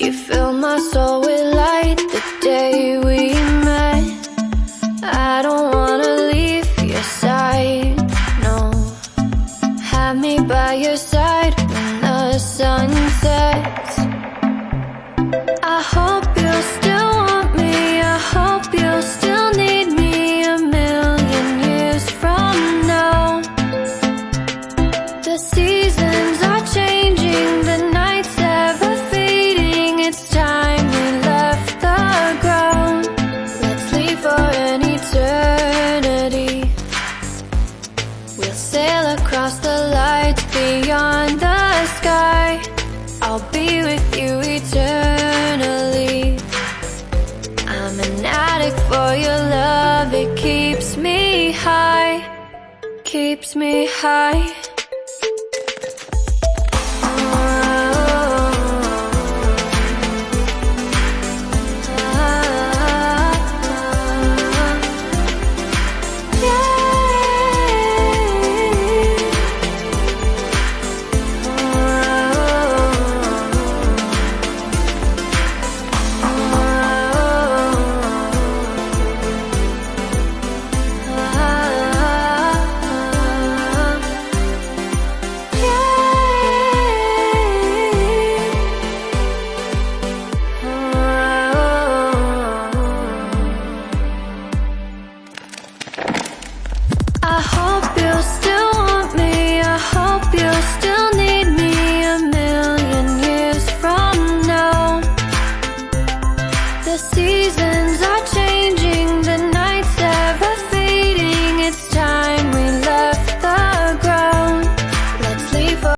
You fill my soul with light the day we met. I don't wanna leave your side, no. Have me by your side when the sun sets. I hope you'll still want me, I hope you'll still need me a million years from now. The seasons are changing, the nights ever fading. It's time we left the ground. Let's leave for an eternity. We'll sail across the lights beyond the sky. I'll be with you eternally. I'm an addict for your love. It keeps me high, keeps me high. I hope